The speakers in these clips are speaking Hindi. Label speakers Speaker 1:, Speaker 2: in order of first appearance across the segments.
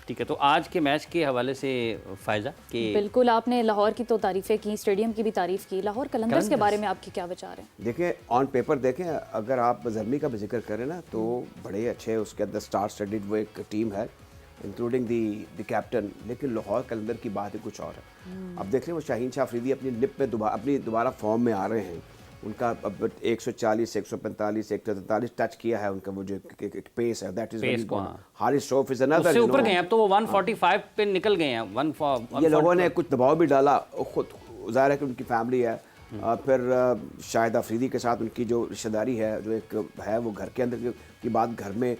Speaker 1: ठीक है, तो आज के मैच के हवाले से फ़ायदा कि
Speaker 2: बिल्कुल, आपने लाहौर की तो तारीफ़ें की, स्टेडियम की भी तारीफ़ की, लाहौर कलंदर्स के बारे में आपके क्या विचार हैं?
Speaker 3: देखें, ऑन पेपर देखें, अगर आप ज़ल्मी का भी जिक्र करें ना तो बड़े अच्छे उसके अंदर स्टार स्टडीड वो एक टीम है, इंक्लूडिंग द कैप्टन। लेकिन लाहौर कलंदर की बात ही कुछ और है। अब देख रहे हैं वो शाहीन शाह अफरीदी अपनी लिप में दोबारा फॉर्म में आ रहे हैं। उनका अब 140, 145, 143 टच किया है उनका, वो जो एक पेस है, that is very good. Haris Rauf is another,
Speaker 1: उससे ऊपर गए हैं, अब तो वो 145 पे निकल गए हैं।
Speaker 3: ये लोगों ने कुछ दबाव भी डाला, खुद ज़ाहिर है कि उनकी फैमिली है। फिर शाहिद अफरीदी के साथ उनकी जो रिश्तेदारी है, जो एक है वो घर के अंदर की बात घर में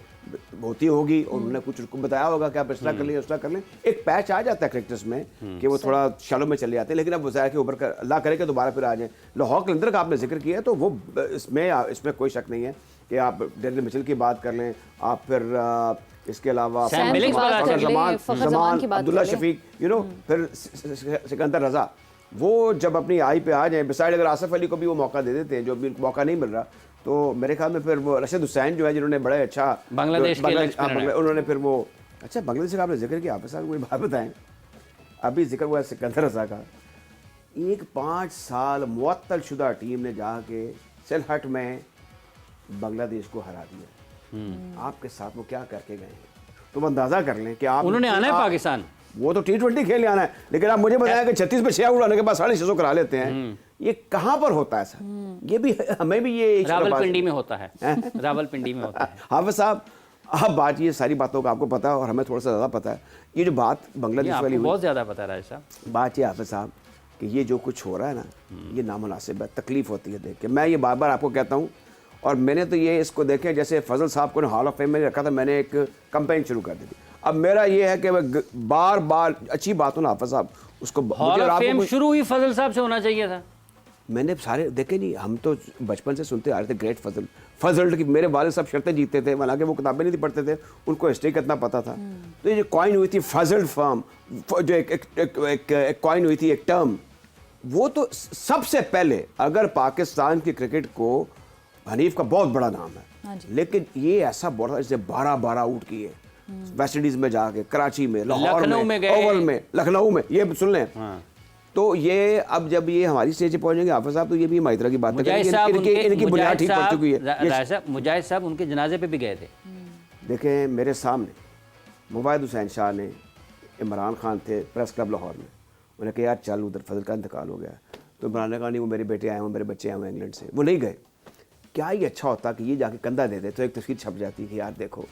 Speaker 3: होती होगी, और उन्होंने कुछ उनको बताया होगा कि आप इस तरह कर लें, उस तरह कर लें। एक पैच आ जाता है क्रिकेटर्स में कि वो थोड़ा शैलो में चले जाते हैं, लेकिन अब ज़ाहिर है कि ऊपर कर अल्लाह करे कि दोबारा फिर आ जाए। लाहौर कलंदर का आपने जिक्र किया है, तो वो इसमें कोई शक नहीं है कि आप डेरिल मिचेल की बात कर लें, आप फिर इसके अलावा जमान, अब्दुल्ला शफीक, फिर सिकंदर रजा, वो जब अपनी आई पे आ जाए, बिसाइड अगर आसिफ अली को भी वो मौका दे देते हैं, जो भी मौका नहीं मिल रहा, तो मेरे ख्याल में फिर वो रशीद हुसैन जो है, जिन्होंने बड़े अच्छा
Speaker 1: बांग्लादेश
Speaker 3: उन्होंने फिर वो अच्छा बांग्लादेश का आपने जिक्र किया, आप साहब कोई बात बताएं, अभी जिक्र हुआ सिकंदर रजा का, एक 5 साल मुअत्तल शुदा टीम ने जाके सिलहट में बांग्लादेश को हरा दिया। आपके साथ वो क्या करके गए हैं, तुम अंदाजा कर लें कि आप
Speaker 1: उन्होंने आना है पाकिस्तान,
Speaker 3: वो तो T20 खेलने आना है, लेकिन आप मुझे बताया कि 36 पे 6 उड़ाने के बाद 650 करा लेते हैं। ये कहाँ पर होता है सर? ये भी हमें भी ये
Speaker 1: रावलपिंडी में होता है, रावलपिंडी में होता है।
Speaker 3: हाफिज साहब, आप बात, ये सारी बातों का आपको पता है और हमें थोड़ा सा ज़्यादा पता है। ये जो बात बांग्लादेश वाली
Speaker 1: बहुत ज़्यादा पता है राज साहब,
Speaker 3: बात ये हाफिज साहब कि ये जो कुछ हो रहा है ना, ये नामुनासिब है, तकलीफ होती है देख के। मैं ये बार बार आपको कहता हूँ, और मैंने तो ये इसको देखे, जैसे फजल साहब को हॉल ऑफ फेम में रखा था, मैंने एक कैंपेन शुरू कर दी थी। अब मेरा ये है कि मैं बार बार अच्छी बात हो ना हाफिज साहब, उसको
Speaker 1: हॉल ऑफ फेम शुरू ही फजल साहब से होना चाहिए था।
Speaker 3: मैंने सारे देखे नहीं, हम तो बचपन से सुनते आ रहे थे ग्रेट फजल की, मेरे वाले सब शर्तें जीतते थे, हालांकि वो किताबें नहीं पढ़ते थे, उनको हिस्ट्री कितना पता था। तो ये जो कॉइन हुई थी फजल फर्म, जो एक कॉइन हुई थी, एक टर्म, वो तो सबसे पहले, अगर पाकिस्तान की क्रिकेट को, हनीफ का बहुत बड़ा नाम है, लेकिन ये ऐसा बड़ा जैसे 12-12 आउट किए वेस्ट इंडीज में जाके, कराची में, लाहौर में, ओवल में, लखनऊ में, ये सुन लें। तो ये अब जब ये हमारी स्टेज पे पहुंचेंगे हाफिज साहब, तो ये भी हमारी तरह की बात है, इनकी बुनियाद ठीक पड़ चुकी है।
Speaker 1: मुजाहिद साहब उनके जनाजे पे भी गए थे।
Speaker 3: देखें, मेरे सामने मुबाहिद हुसैन शाह ने, इमरान खान थे प्रेस क्लब लाहौर में, उन्हें कहा यार चल, उधर फजल का इंतकाल हो गया, तो इमरान ने कहा नहीं, वो मेरे बेटे आए हुए, मेरे बच्चे आए हुए इंग्लैंड से, वो नहीं गए। क्या ही अच्छा होता कि ये जाके कंधा दे दे, तो एक तस्वीर छप जाती कि यार देखो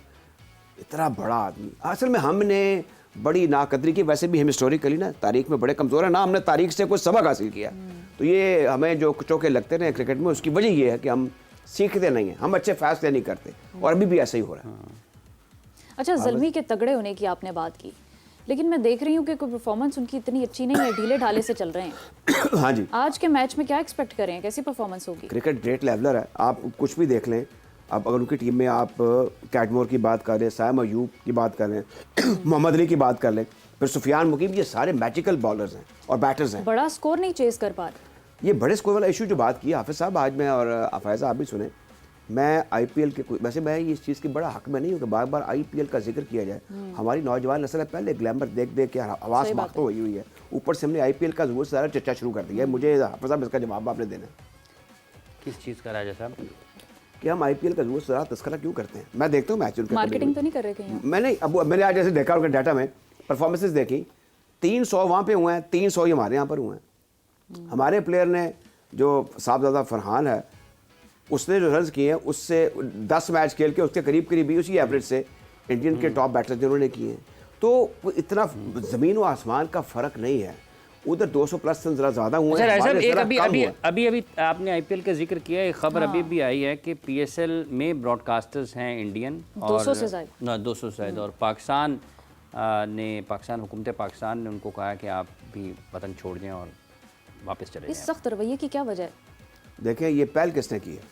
Speaker 3: इतना बड़ा आदमी। असल में हमने बड़ी नाकदरी की, वैसे भी हम हिस्टोरिकली ना तारीख में बड़े कमज़ोर है ना, हमने तारीख से कुछ सबक हासिल किया। तो ये हमें जो चौके लगते रहे क्रिकेट में, उसकी वजह ये है कि हम सीखते नहीं हैं, हम अच्छे फैसले नहीं करते, और अभी भी ऐसा ही हो रहा है।
Speaker 2: अच्छा, ज़ल्मी के तगड़े होने की आपने बात की, लेकिन मैं देख रही हूँ कि कोई परफॉर्मेंस उनकी इतनी अच्छी नहीं है, ढीले ढाले से चल रहे हैं।
Speaker 3: हाँ जी,
Speaker 2: आज के मैच में क्या एक्सपेक्ट करें, कैसी परफॉर्मेंस होगी?
Speaker 3: क्रिकेट ग्रेट लेवलर है, आप कुछ भी देख लें। अब अगर उनकी टीम में आप कैटमोर की बात कर लें, सायम अयूब की बात कर लें, मोहम्मद अली की बात कर लें, फिर सुफियान मुकीम, ये सारे मैजिकल बॉलर्स हैं और बैटर्स हैं।
Speaker 2: बड़ा स्कोर नहीं चेस कर पा रहे।
Speaker 3: ये बड़े स्कोर वाला इशू जो बात की हाफिज साहब आज मैं, और अफायज़ा आप भी सुने, मैं IPL के, वैसे मैं इस चीज़ की बड़ा हक में नहीं हूँ कि बार बार IPL का जिक्र किया जाए। हमारी नौजवान नस्ल है, पहले ग्लैमर देख देख के आवाज़ माख्त हुई है, ऊपर से हमने IPL का ज़रूर से ज़्यादा चर्चा शुरू कर दिया है। मुझे हाफिज साहब इसका जवाब आपने देना है।
Speaker 1: किस चीज़ का राजा साहब?
Speaker 3: कि हम IPL का ज़रूर से ज़्यादा तस्करा क्यों करते हैं? मैं देखता हूँ मैच उनके,
Speaker 2: मार्केटिंग तो नहीं कर रहे कहीं?
Speaker 3: मैंने अब मैंने आज जैसे देखा उनके डाटा में परफॉर्मेंसेस देखी, 300 वहाँ पे हुए हैं, 300 ही हमारे यहाँ पर हुए हैं। हमारे प्लेयर ने, जो साहबजादा फरहान है, उसने जो रन्स किए हैं उससे 10 मैच खेल के उसके करीब करीब ही उसी एवरेज से इंडियन के टॉप बैटर्स जिन्होंने किए हैं। तो इतना ज़मीन व आसमान का फ़र्क नहीं है, उधर 200 प्लस रन ज़रा ज़्यादा हुए हैं।
Speaker 1: अभी आपने IPL का जिक्र किया, एक खबर अभी भी आई है कि PSL में ब्रॉडकास्टर्स हैं इंडियन,
Speaker 2: 200 से ज़्यादा,
Speaker 1: 200 से ज़्यादा, और पाकिस्तान हुकूमत पाकिस्तान ने उनको कहा कि आप भी वतन छोड़ दें और वापस चले जाएं।
Speaker 2: इस सख्त रवैये की क्या वजह है?
Speaker 3: देखें, ये पहल किसने की है?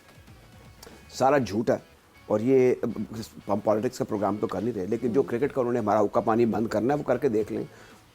Speaker 3: सारा झूठ है, और ये हम पॉलिटिक्स का प्रोग्राम तो कर नहीं रहे, लेकिन जो क्रिकेट का उन्होंने हमारा हुक्का पानी बंद करना है वो करके देख लें।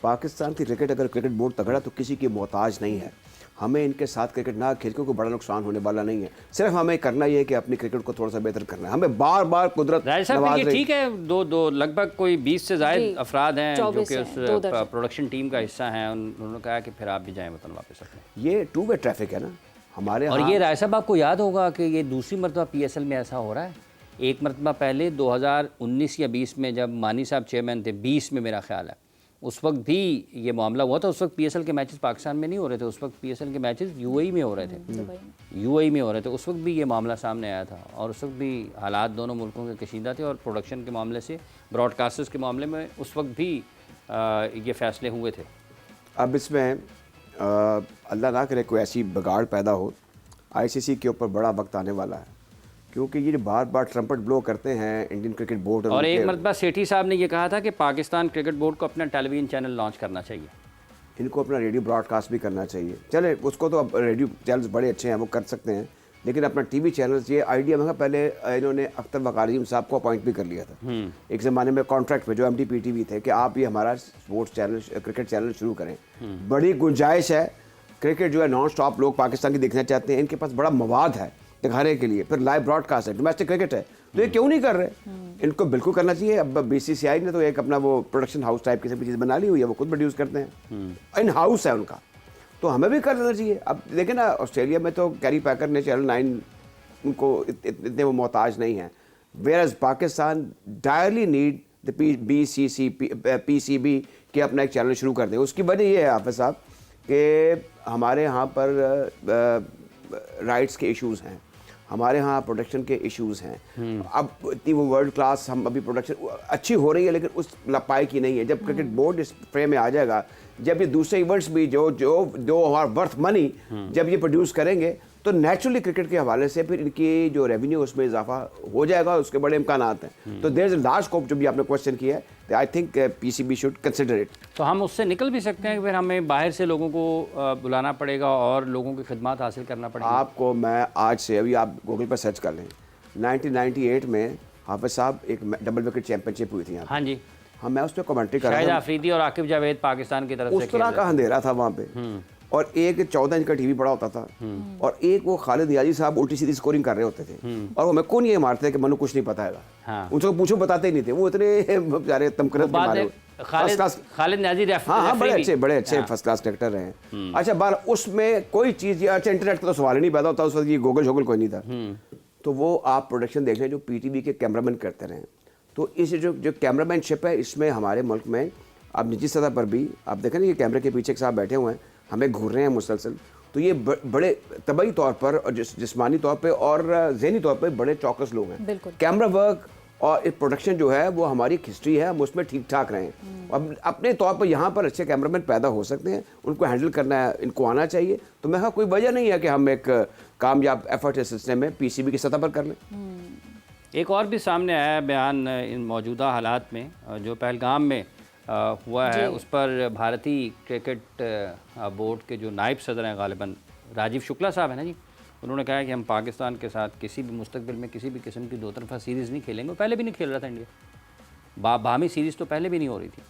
Speaker 3: पाकिस्तान की क्रिकेट, अगर क्रिकेट बोर्ड तगड़ा तो किसी की मोहताज नहीं है। हमें इनके साथ क्रिकेट ना खेल क्योंकि बड़ा नुकसान होने वाला नहीं है। सिर्फ हमें करना ये है कि अपनी क्रिकेट को थोड़ा सा बेहतर करना है। हमें बार बार कुदरत
Speaker 1: राय साहब
Speaker 3: नवाज
Speaker 1: ये
Speaker 3: रही।
Speaker 1: ठीक है, दो लगभग कोई 20 से
Speaker 2: जी,
Speaker 1: ज़ायद अफराद हैं जो
Speaker 2: 24
Speaker 1: कि
Speaker 2: हैं,
Speaker 1: उस
Speaker 2: दो दर्जन।
Speaker 1: प्रोडक्शन टीम का हिस्सा हैं। उन्होंने कहा कि फिर आप भी जाएं वतन वापस अपने।
Speaker 3: ये टू वे ट्रैफिक है ना हमारे
Speaker 1: और
Speaker 3: यहाँ।
Speaker 1: ये राय साहब आपको याद होगा कि ये दूसरी मरतबा पीएसएल में ऐसा हो रहा है। एक मरतबा पहले 2019 या 20 में जब मानी साहब चेयरमैन थे, 20 में मेरा ख्याल है, उस वक्त भी ये मामला हुआ था। उस वक्त पीएसएल के मैचेस पाकिस्तान में नहीं हो रहे थे, उस वक्त पीएसएल के मैचेस यूएई में हो रहे थे, यूएई में हो रहे थे। उस वक्त भी ये मामला सामने आया था और उस वक्त भी हालात दोनों मुल्कों के कशीदा थे और प्रोडक्शन के मामले से, ब्रॉडकास्टर्स के मामले में उस वक्त भी ये फैसले हुए थे।
Speaker 3: अब इसमें अल्लाह ना करे कोई ऐसी बिगाड़ पैदा हो, आईसीसी के ऊपर बड़ा वक्त आने वाला है क्योंकि ये बार बार ट्रम्पट ब्लो करते हैं इंडियन क्रिकेट बोर्ड।
Speaker 1: और एक मरतबा सेठी साहब ने ये कहा था कि पाकिस्तान क्रिकेट बोर्ड को अपना टेलीविजन चैनल लॉन्च करना चाहिए,
Speaker 3: इनको अपना रेडियो ब्रॉडकास्ट भी करना चाहिए। चले उसको तो अब रेडियो चैनल्स बड़े अच्छे हैं वो कर सकते हैं, लेकिन अपना टीवी चैनल्स, ये आइडिया मैं पहले इन्होंने अख्तर वकारिम साहब को अपॉइंट भी कर लिया था एक ज़माने में कॉन्ट्रैक्ट पे, जो MDPTV थे, कि आप ये हमारा स्पोर्ट्स चैनल क्रिकेट चैनल शुरू करें। बड़ी गुंजाइश है, क्रिकेट जो है नॉन स्टॉप लोग पाकिस्तान की देखना चाहते हैं, इनके पास बड़ा मवाद है दिखाने के लिए, फिर लाइव ब्रॉडकास्ट है, डोमेस्टिक क्रिकेट है, तो ये क्यों नहीं कर रहे? इनको बिल्कुल करना चाहिए। अब BCCI ने तो एक अपना वो प्रोडक्शन हाउस टाइप की सब चीज़ बना ली हुई है, वो खुद प्रोड्यूस करते हैं, इन हाउस है उनका, तो हमें भी कर लेना चाहिए। अब देखें ना, ऑस्ट्रेलिया में तो कैरी पैकर ने चैनल 9 उनको इतने वो मोहताज नहीं है, where as Pakistan direly need the PCB के अपना एक चैनल शुरू कर दें। उसकी वजह ये है हाफिज़ साहब कि हमारे यहाँ पर राइट्स के इश्यूज़ हैं, हमारे यहाँ प्रोडक्शन के इश्यूज़ हैं। अब इतनी वो वर्ल्ड क्लास हम अभी प्रोडक्शन अच्छी हो रही है लेकिन उस लपाई की नहीं है। जब क्रिकेट बोर्ड इस फ्रेम में आ जाएगा, जब ये दूसरे इवेंट्स भी जो आर वर्थ मनी जब ये प्रोड्यूस करेंगे, तो नेचुरली क्रिकेट के हवाले से फिर इनकी जो रेवेन्यू उसमें इजाफा हो जाएगा, उसके बड़े इम्कानात हैं। तो there is a large scope, जो भी आपने क्वेश्चन किया है, I think PCB should consider it.
Speaker 1: तो हम उससे निकल भी सकते हैं कि फिर हमें बाहर से लोगों को बुलाना पड़ेगा और लोगों की खिदमत हासिल करना पड़ेगा।
Speaker 3: आपको मैं आज से, अभी आप गूगल पर सर्च कर लें, 1998 में हाफिज़ साहब एक डबल विकेट चैंपियनशिप हुई थी यहाँ।
Speaker 1: हाँ जी,
Speaker 3: हाँ, मैं उस पर कमेंट्री कर
Speaker 1: शाहिद
Speaker 3: रहा था।
Speaker 1: आफरीदी और आकिब जावेद पाकिस्तान की तरफ से
Speaker 3: उस तरह का अंधेरा था वहाँ पे, और एक 14 इंच का टीवी बड़ा होता था, और एक वो खालिद नियाज़ी साहब उल्टी सीधी स्कोरिंग कर रहे होते थे, और वो मैं कौन ये मारते थे कि मनु कुछ नहीं पता है।
Speaker 1: हाँ।
Speaker 3: उनसे पूछो बताते ही नहीं थे, वो इतने बेचारे तमकरत के मारे।
Speaker 1: खालिद नियाज़ी
Speaker 3: हाँ, बड़े अच्छे फर्स्ट क्लास क्रिकेटर रहे हैं। अच्छा, बार उसमें कोई चीज़, अच्छा इंटरनेट का तो सवाल ही नहीं पैदा होता उस वक्त, ये गूगल शोगल कोई नहीं था। तो वो आप प्रोडक्शन देख लें जो PTV के कैमरामैन करते रहे, तो इस जो कैमरामैनशिप है, इसमें हमारे मुल्क में अब निजी सतह पर भी आप देखें ना, ये कैमरे के पीछे एक साहब बैठे हुए हैं, हमें घूर रहे हैं मुसलसल, तो ये बड़े तबई तौर पर और जिस्मानी तौर पे और ज़हनी तौर पे बड़े चौकस लोग हैं। कैमरा वर्क और प्रोडक्शन जो है वो हमारी हिस्ट्री है, हम उसमें ठीक ठाक रहें। अब अपने तौर पर यहाँ पर अच्छे कैमरामैन पैदा हो सकते हैं, उनको हैंडल करना है, इनको आना चाहिए। तो मैं कहा कोई वजह नहीं है कि हम एक कामयाब एफर्ट सिस्टम में PCB की सतह पर कर लें।
Speaker 1: एक और भी सामने आया बयान इन मौजूदा हालात में, जो पहलगाम में हुआ है, उस पर भारतीय क्रिकेट बोर्ड के जो नायब सदर हैं गालिबन राजीव शुक्ला साहब है ना जी, उन्होंने कहा है कि हम पाकिस्तान के साथ किसी भी मुस्तकबिल में किसी भी किस्म की दो तरफा सीरीज़ नहीं खेलेंगे। पहले भी नहीं खेल रहा था इंडिया, बाहमी सीरीज़ तो पहले भी नहीं हो रही थी।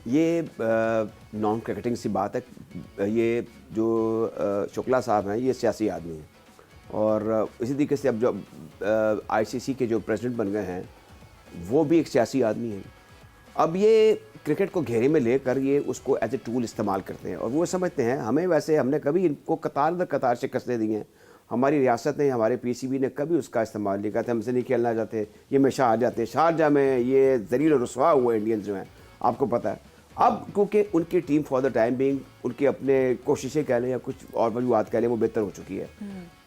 Speaker 3: ये नॉन क्रिकेटिंग सी बात है। ये जो शुक्ला साहब हैं, ये सियासी आदमी हैं, और इसी तरीके से अब जो ICC के जो प्रेसिडेंट बन गए हैं, वो भी एक सियासी आदमी हैं। अब ये क्रिकेट को घेरे में लेकर ये उसको एज ए टूल इस्तेमाल करते हैं, और वो समझते हैं हमें, वैसे हमने कभी इनको कतार दर कतार शिकस्तें दी हैं। हमारी रियासत ने, हमारे PCB ने कभी उसका इस्तेमाल नहीं किया था, हमसे नहीं खेलना चाहते, ये हमेशा आ जाते हैं। शारजाह में ये ज़लील और रुसवा हुए इंडियन्स जो हैं, आपको पता है। अब क्योंकि उनकी team for the time being, उनकी अपने कोशिशें कह लें या कुछ और वजूहत कह लें, वो बेहतर हो चुकी है।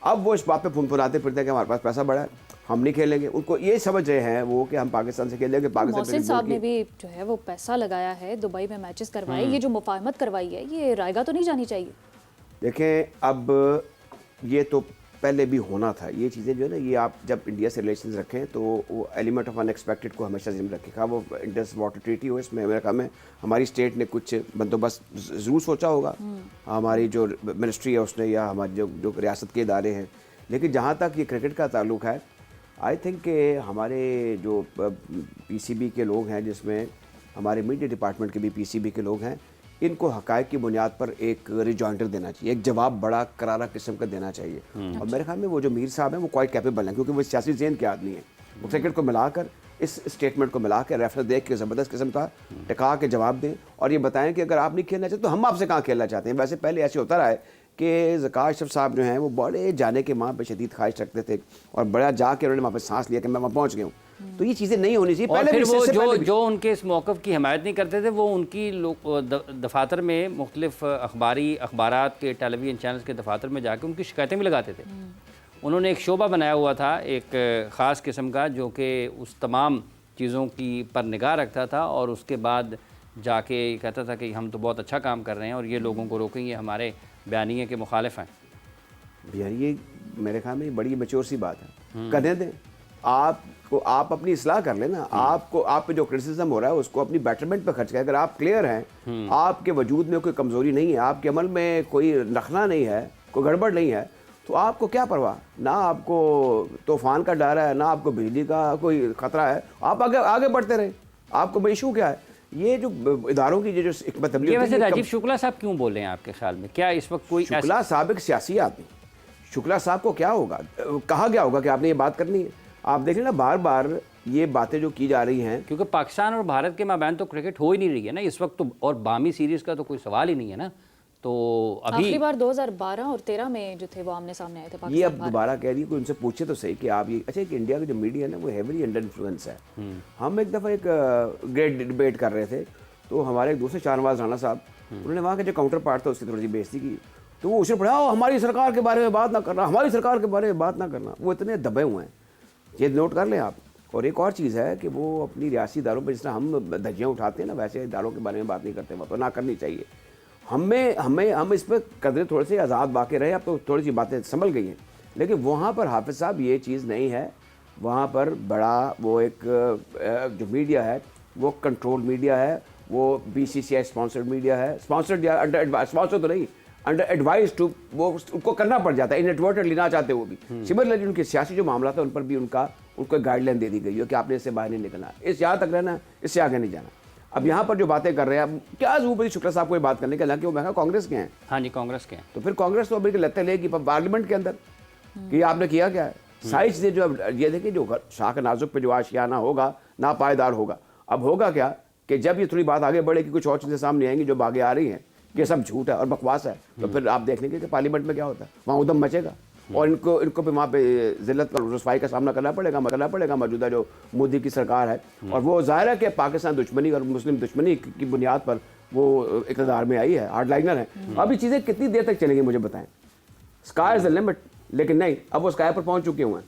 Speaker 3: अब वो इस बात पे फुनफुनाते फिरते हैं कि हमारे पास पैसा बड़ा है, हम नहीं खेलेंगे। उनको ये समझ रहे हैं वो कि हम पाकिस्तान से खेलेंगे।
Speaker 2: मोहसिन साहब ने भी जो है वो पैसा लगाया है, दुबई में मैचेस करवाए, ये जो मुफाहमत करवाई है, ये रायगा तो नहीं जानी चाहिए?
Speaker 3: देखें, अब ये तो पहले भी होना था। ये चीज़ें जो है ना, ये आप जब इंडिया से रिलेशन रखें तो वो एलिमेंट ऑफ अनएक्सपेक्टेड को हमेशा जिम्मे रखेगा। वो इंडस वाटर ट्रीटी हो, इसमें अमेरिका में हमारी स्टेट ने कुछ बंदोबस्त ज़रूर सोचा होगा, हमारी जो मिनिस्ट्री है उसने, या हमारी जो रियासत के इदारे हैं। लेकिन जहाँ तक ये क्रिकेट का ताल्लुक है, आई थिंक कि हमारे जो PCB के लोग हैं, जिसमें हमारे मीडिया डिपार्टमेंट के भी PCB के लोग हैं, इनको हकायक की बुनियाद पर एक रिजॉइंडर देना चाहिए, एक जवाब बड़ा करारा किस्म का देना चाहिए। और मेरे ख्याल में वो जो मीर साहब हैं वो क्वाइट कैपेबल हैं, क्योंकि वो सियासी ज़हन के आदमी हैं। वो क्रिकेट को मिलाकर, इस स्टेटमेंट को मिला के, रेफरेंस देख के ज़बरदस्त किस्म का टिका के जवाब दें और ये बताएं कि अगर आप नहीं खेलना चाहते तो हम आपसे कहाँ खेलना चाहते हैं। वैसे पहले ऐसे होता रहा है कि ज़का अशरफ साहब जो हैं वो बड़े जाने के वहाँ पे शदीद ख्वाहिश रखते थे और बड़ा जाके उन्होंने वहाँ पे सांस लिया कि मैं वहाँ पहुँच गया हूँ। तो ये चीज़ें नहीं होनी चाहिए।
Speaker 1: और
Speaker 3: पहले
Speaker 1: फिर
Speaker 3: भी
Speaker 1: वो
Speaker 3: इससे
Speaker 1: जो
Speaker 3: पहले भी।
Speaker 1: जो उनके इस मौक़िफ़ की हिमायत नहीं करते थे, वो उनकी दफातर में मुख्तलिफ अखबारात के टेलीविज़न चैनल्स के दफातर में जाके उनकी शिकायतें भी लगाते थे। उन्होंने एक शोबा बनाया हुआ था एक ख़ास किस्म का, जो कि उस तमाम चीज़ों की पर निगाह रखता था और उसके बाद जाके कहता था कि हम तो बहुत अच्छा काम कर रहे हैं और ये लोगों को रोकेंगे, हमारे बयानिए के मुखालिफ हैं।
Speaker 3: यार ये मेरे ख्याल में बड़ी मैच्योर सी बात है। कदें दें आपको, आप अपनी इस्लाह कर लेना। आपको, आप पे जो क्रिटिसिज्म हो रहा है उसको अपनी बेटरमेंट पे खर्च करें। अगर आप क्लियर हैं, आपके वजूद में कोई कमज़ोरी नहीं है, आपके अमल में कोई नखना नहीं है, कोई गड़बड़ नहीं है, तो आपको क्या परवाह। ना आपको तूफ़ान का डर है, ना आपको बिजली का कोई ख़तरा है, आप आगे आगे बढ़ते रहे। आपको इशू क्या है? ये जो इदारों की जो हिकमत अमली
Speaker 1: ये
Speaker 3: होती
Speaker 1: वैसे
Speaker 3: है,
Speaker 1: राजीव शुक्ला साहब क्यों बोल रहे हैं आपके ख्याल में? क्या इस वक्त कोई
Speaker 3: शुक्ला साहब एक सियासी आदमी, शुक्ला साहब को क्या होगा, कहा गया होगा कि आपने ये बात करनी है। आप देख लेना बार बार ये बातें जो की जा रही हैं,
Speaker 1: क्योंकि पाकिस्तान और भारत के माबैन तो क्रिकेट हो ही नहीं रही है ना इस वक्त तो, और बामी सीरीज़ का तो कोई सवाल ही नहीं है ना। तो अभी
Speaker 2: आखिरी बार 2012 और 13 में जो थे वो आमने सामने आए थे
Speaker 3: ये
Speaker 2: पाकिस्तान
Speaker 3: अब दोबारा कह रही है, कोई उनसे पूछे तो सही कि आप ये, अच्छा कि इंडिया का जो मीडिया है ना वो हेवली अंडर इन्फ्लुएंस है। हम एक दफ़ा एक ग्रेट डिबेट कर रहे थे, तो हमारे एक दूसरे शाहनवाज राणा साहब, उन्होंने वहाँ के जो काउंटर पार्ट था उसकी थोड़ी सी बेइज्जती की। तो वो उसे पढ़ा, हमारी सरकार के बारे में बात ना करना, हमारी सरकार के बारे में बात ना करना। वो इतने दबे हुए हैं, ये नोट कर लें आप। और एक और चीज़ है कि वो अपनी रियासी इदारों पर जिस तरह हम धज्जियाँ उठाते हैं ना, वैसे इदारों के बारे में बात नहीं करते, तो ना करनी चाहिए। हम इस पर कदरे थोड़े से आज़ाद बाकी रहे। अब तो थोड़ी सी बातें संभल गई हैं, लेकिन वहाँ पर हाफिज़ साहब ये चीज़ नहीं है। वहाँ पर बड़ा वो एक जो मीडिया है वो कंट्रोल मीडिया है, वो BCCI स्पॉन्सर्ड मीडिया है, स्पॉन्सर्ड या अंडर स्पॉन्सर तो नहीं, अंडर एडवाइस टू, वो उनको करना पड़ जाता है, इनएडवर्टेंटली ना चाहते वो भी। सिमिलरली उनके सियासी जो मामला था उन पर भी उनको गाइडलाइन दे दी गई है कि आपने इससे बाहर नहीं निकलना, इस यहाँ तक रहना, इससे आगे नहीं जाना। अब यहाँ पर जो बातें कर रहे हैं, अब क्या जरूरत है शुक्ला साहब को ये बात करने के, हालांकि वो मैं कांग्रेस के हैं।
Speaker 1: हाँ जी, कांग्रेस के हैं।
Speaker 3: तो फिर कांग्रेस तो अभी लगते लेगी पार्लियामेंट के अंदर कि आपने किया क्या है। सारी चीज़ें जो अब ये देखिए, जो शाख नाजुक पे जो आशियाना होगा ना पायदार होगा। अब होगा क्या कि जब ये थोड़ी बात आगे बढ़ेगी, कुछ और चीज़ें सामने आएंगी जो आगे आ रही हैं कि सब झूठ है और बकवास है, तो फिर आप देख लेंगे कि पार्लियामेंट में क्या होता है, वहाँ उदम मचेगा और इनको भी वहाँ पे जिल्लत और रुसवाई का सामना करना पड़ेगा मौजूदा जो मोदी की सरकार है। और वो ज़ाहिर है कि पाकिस्तान दुश्मनी और मुस्लिम दुश्मनी की बुनियाद पर वो इक़्तिदार में आई है, हार्डलाइनर है। अब ये चीज़ें कितनी देर तक चलेंगी मुझे बताएं। स्काई इज़ द लिमिट, लेकिन नहीं, अब वो स्काई पर पहुँच चुके हुए हैं।